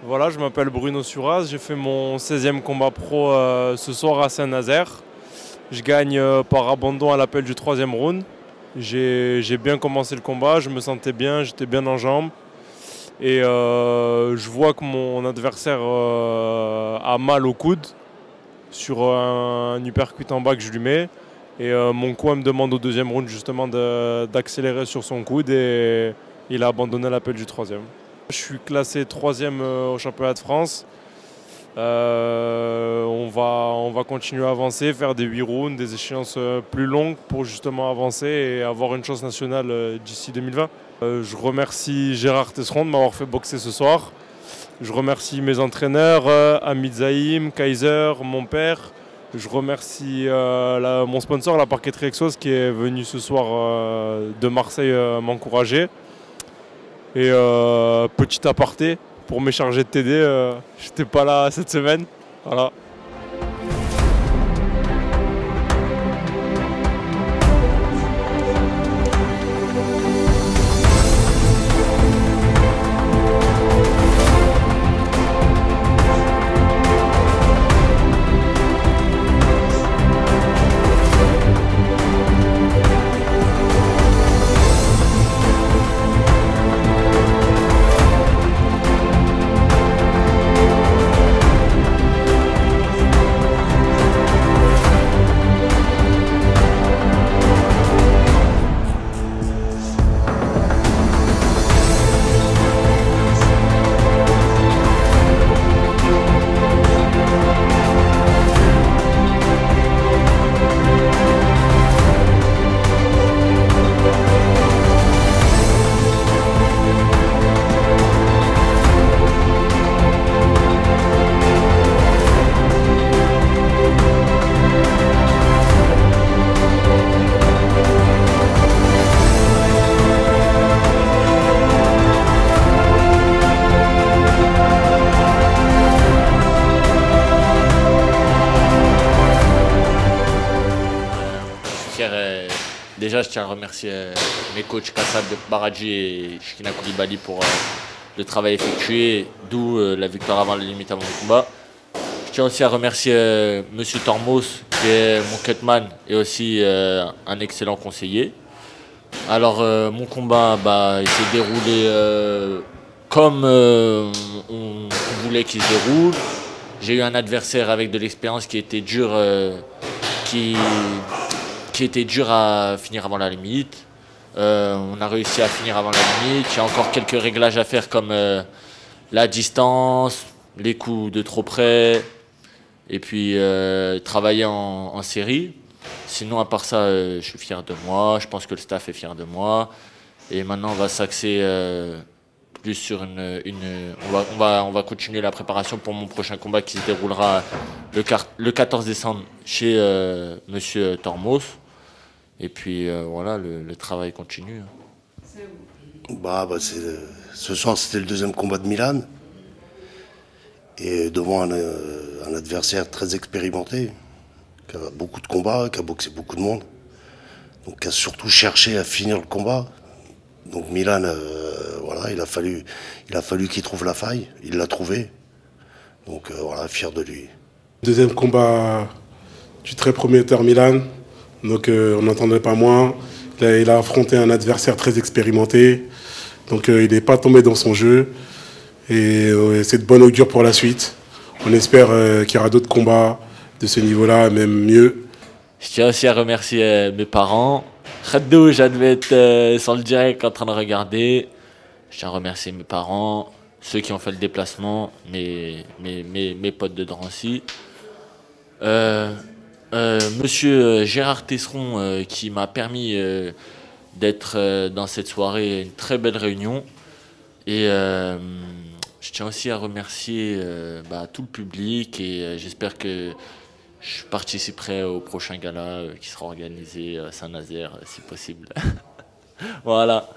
Voilà, je m'appelle Bruno Suras, j'ai fait mon 16e combat pro ce soir à Saint-Nazaire. Je gagne par abandon à l'appel du 3e round. J'ai bien commencé le combat, je me sentais bien, j'étais bien en jambes. Et je vois que mon adversaire a mal au coude sur un uppercut en bas que je lui mets. Et mon coach me demande au 2e round justement d'accélérer sur son coude et il a abandonné l'appel du 3e. Je suis classé 3e au championnat de France. On va continuer à avancer, faire des 8 rounds, des échéances plus longues pour justement avancer et avoir une chance nationale d'ici 2020. Je remercie Gérard Tesseron de m'avoir fait boxer ce soir. Je remercie mes entraîneurs, Hamid Zaïm, Kaiser, mon père. Je remercie mon sponsor, la Parqueterie Exos, qui est venu ce soir de Marseille m'encourager. Et petit aparté, pour mes chargés de TD, j'étais pas là cette semaine. Voilà. Déjà, je tiens à remercier mes coachs Kassab Baradji et Shkina Koulibaly pour le travail effectué, d'où la victoire avant la limite avant le combat. Je tiens aussi à remercier Monsieur Tormos, qui est mon cutman et aussi un excellent conseiller. Alors, mon combat il s'est déroulé comme on voulait qu'il se déroule. J'ai eu un adversaire avec de l'expérience qui était dur, qui était dur à finir avant la limite. On a réussi à finir avant la limite. Il y a encore quelques réglages à faire comme la distance, les coups de trop près, et puis travailler en série. Sinon, à part ça, je suis fier de moi. Je pense que le staff est fier de moi. Et maintenant, on va s'axer plus sur on va continuer la préparation pour mon prochain combat qui se déroulera le 14 décembre chez Monsieur Tormos. Et puis voilà, le travail continue. Ce soir, c'était le 2e combat de Milan. Et devant un adversaire très expérimenté, qui a beaucoup de combats, qui a boxé beaucoup de monde. Donc qui a surtout cherché à finir le combat. Donc Milan, voilà, il a fallu qu'il trouve la faille. Il l'a trouvé. Donc voilà, fier de lui. 2e combat du très prometteur Milan. Donc on n'entendait pas moins. Il a affronté un adversaire très expérimenté. Donc il n'est pas tombé dans son jeu. Et c'est de bonne augure pour la suite. On espère qu'il y aura d'autres combats de ce niveau-là, même mieux. Je tiens aussi à remercier mes parents. Khadou, je devais être sur le direct en train de regarder. Je tiens à remercier mes parents, ceux qui ont fait le déplacement, mes potes de Drancy. Monsieur Gérard Tesseron qui m'a permis d'être dans cette soirée, une très belle réunion. Et je tiens aussi à remercier tout le public et j'espère que je participerai au prochain gala qui sera organisé à Saint-Nazaire si possible. Voilà.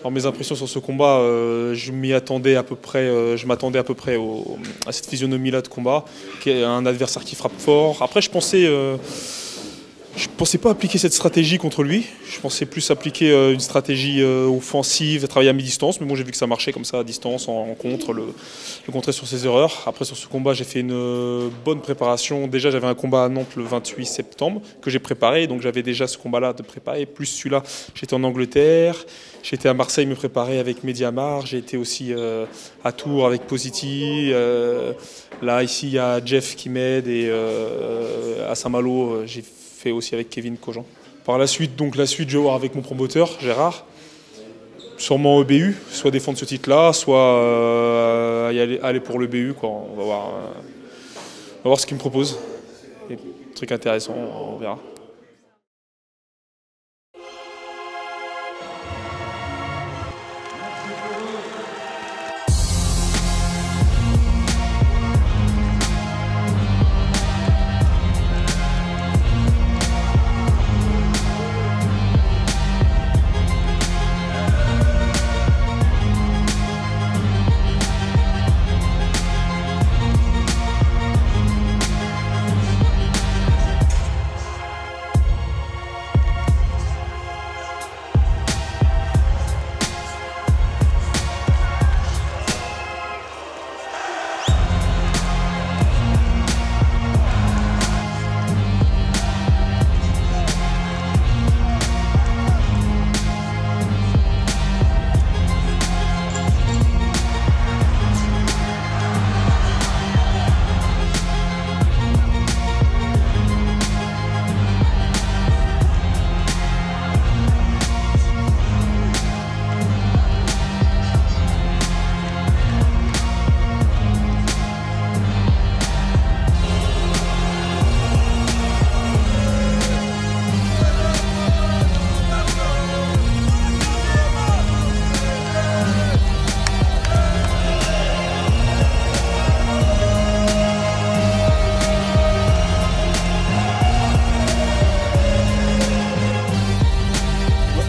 Alors mes impressions sur ce combat, je m'attendais à peu près à cette physionomie-là de combat, qui est un adversaire qui frappe fort. Après, je pensais pas appliquer cette stratégie contre lui. Je pensais plus appliquer une stratégie offensive, travailler à mi-distance. Mais bon, j'ai vu que ça marchait comme ça à distance, en contre, le contrer sur ses erreurs. Après, sur ce combat, j'ai fait une bonne préparation. Déjà, j'avais un combat à Nantes le 28 septembre que j'ai préparé. Donc, j'avais déjà ce combat-là de préparer. Plus celui-là, j'étais en Angleterre. J'étais à Marseille me préparer avec Mediamar. J'ai été aussi à Tours avec Positi. Là, ici, il y a Jeff qui m'aide. Et à Saint-Malo, j'ai fait aussi avec Kevin Cogent. Par la suite, je vais voir avec mon promoteur, Gérard. Sûrement EBU, soit défendre ce titre-là, soit aller pour le BU. Quoi. On va voir ce qu'il me propose. Des trucs intéressants, on verra.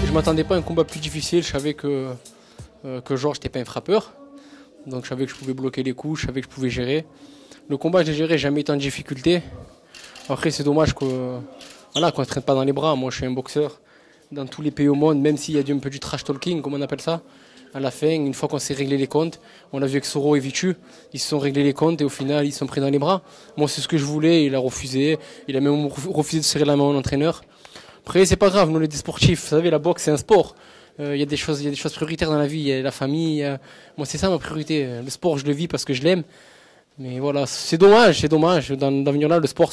Je m'attendais pas à un combat plus difficile. Je savais que Georges n'était pas un frappeur. Donc je savais que je pouvais bloquer les coups, je savais que je pouvais gérer. Le combat, je l'ai géré, jamais été en difficulté. Après, c'est dommage qu'on ne traîne pas dans les bras. Moi, je suis un boxeur dans tous les pays au monde, même s'il y a un peu du trash talking, comme on appelle ça. À la fin, une fois qu'on s'est réglé les comptes, on a vu avec Soro et Vitu, ils se sont réglés les comptes et au final, ils se sont pris dans les bras. Moi, c'est ce que je voulais, il a refusé. Il a même refusé de serrer la main à mon entraîneur. Après, c'est pas grave, nous, on est des sportifs. Vous savez, la boxe, c'est un sport. Il y a des choses prioritaires dans la vie. Il y a la famille. Moi, c'est ça ma priorité. Le sport, je le vis parce que je l'aime. Mais voilà, c'est dommage. D'en venir là, le sport,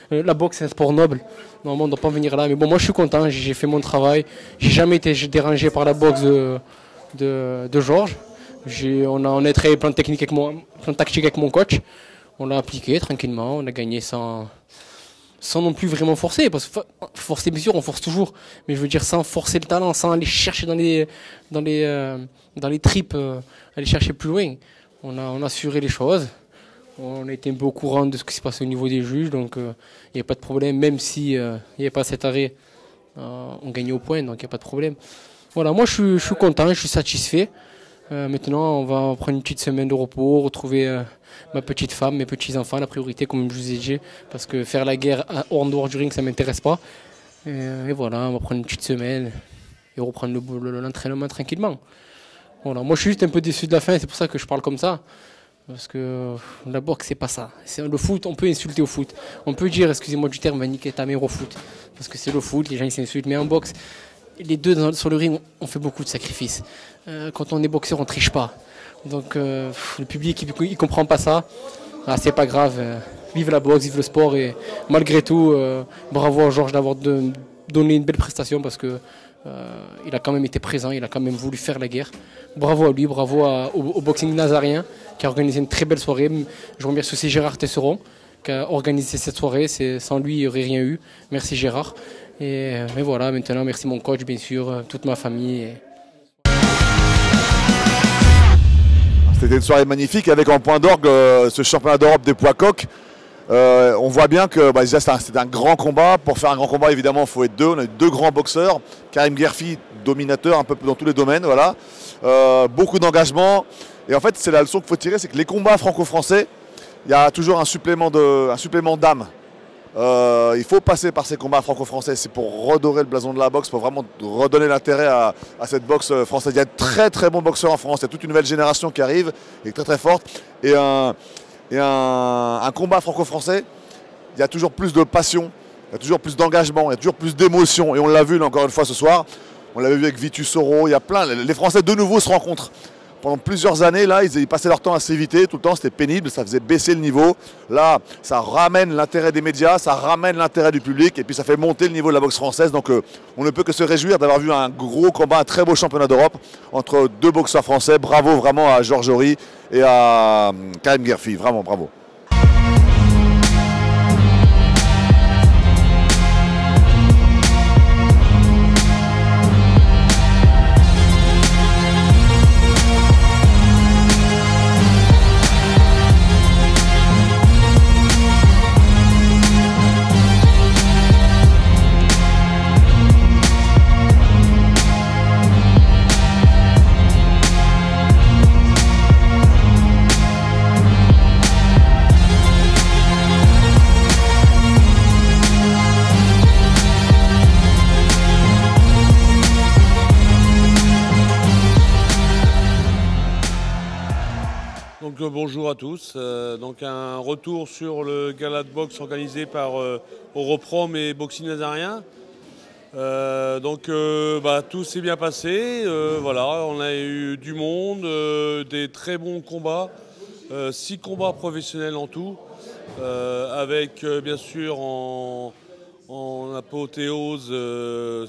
la boxe, c'est un sport noble. Normalement, on ne doit pas venir là. Mais bon, moi, je suis content. J'ai fait mon travail. J'ai jamais été dérangé par la boxe de Georges. On a travaillé plein de techniques plein de tactiques avec mon coach. On l'a appliqué tranquillement. On a gagné sans non plus vraiment forcer, parce que forcer, bien sûr, on force toujours, mais je veux dire sans forcer le talent, sans aller chercher dans les tripes, aller chercher plus loin. On a assuré les choses, on a été un peu au courant de ce qui se passait au niveau des juges, donc il n'y a pas de problème, même si il n'y avait pas cet arrêt, on gagnait au point, donc il n'y a pas de problème. Voilà, moi je suis content, je suis satisfait. Maintenant, on va prendre une petite semaine de repos, retrouver ma petite femme, mes petits-enfants, la priorité, comme je vous ai dit, parce que faire la guerre en dehors du ring, ça ne m'intéresse pas. Et voilà, on va prendre une petite semaine et reprendre l'entraînement tranquillement. Voilà, moi, je suis juste un peu déçu de la fin, c'est pour ça que je parle comme ça. Parce que la boxe, c'est pas ça. Le foot, on peut insulter au foot. On peut dire, excusez-moi du terme, va niquer ta mère au foot. Parce que c'est le foot, les gens ils s'insultent. Mais en boxe, les deux sur le ring, on fait beaucoup de sacrifices. Quand on est boxeur, on ne triche pas. Donc le public, il ne comprend pas ça. Ah, c'est pas grave. Vive la boxe, vive le sport. Et malgré tout, bravo à Georges d'avoir donné une belle prestation parce que il a quand même été présent, il a quand même voulu faire la guerre. Bravo à lui, bravo au boxing nazarien qui a organisé une très belle soirée. Je remercie aussi Gérard Tesseron qui a organisé cette soirée. Sans lui, il n'y aurait rien eu. Merci Gérard. Et voilà, maintenant, merci mon coach, bien sûr, toute ma famille. C'était une soirée magnifique avec en point d'orgue ce championnat d'Europe des poids coqs. On voit bien que déjà c'est un grand combat. Pour faire un grand combat, évidemment, il faut être deux. On a eu deux grands boxeurs. Karim Guerfi, dominateur un peu dans tous les domaines. Voilà. Beaucoup d'engagement. Et en fait, c'est la leçon qu'il faut tirer, c'est que les combats franco-français, il y a toujours un supplément d'âme. Il faut passer par ces combats franco-français. C'est pour redorer le blason de la boxe, pour vraiment redonner l'intérêt à cette boxe française. Il y a de très très bons boxeurs en France. Il y a toute une nouvelle génération qui arrive, et très très forte. Et un combat franco-français, il y a toujours plus de passion, il y a toujours plus d'engagement, il y a toujours plus d'émotion. Et on l'a vu là, encore une fois ce soir. On l'avait vu avec Vitus Soro. Il y a plein. Les Français de nouveau se rencontrent. Pendant plusieurs années, là, ils passaient leur temps à s'éviter. Tout le temps, c'était pénible. Ça faisait baisser le niveau. Là, ça ramène l'intérêt des médias, ça ramène l'intérêt du public. Et puis, ça fait monter le niveau de la boxe française. Donc, on ne peut que se réjouir d'avoir vu un gros combat, un très beau championnat d'Europe entre deux boxeurs français. Bravo vraiment à Georges Jory et à Karim Guerfi. Vraiment, bravo. Bonjour à tous, donc un retour sur le gala de boxe organisé par Europrom et Boxing Nazarien. Tout s'est bien passé, voilà, on a eu du monde, des très bons combats, 6 combats professionnels en tout, avec bien sûr en apothéose,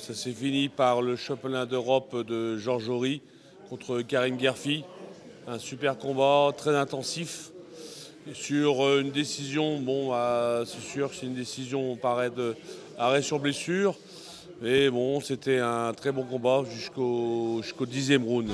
ça s'est fini par le championnat d'Europe de Georges Jory contre Karim Guerfi. Un super combat, très intensif, sur une décision, c'est sûr que c'est une décision, on paraît, d'arrêt sur blessure, mais bon, c'était un très bon combat jusqu'au 10e round.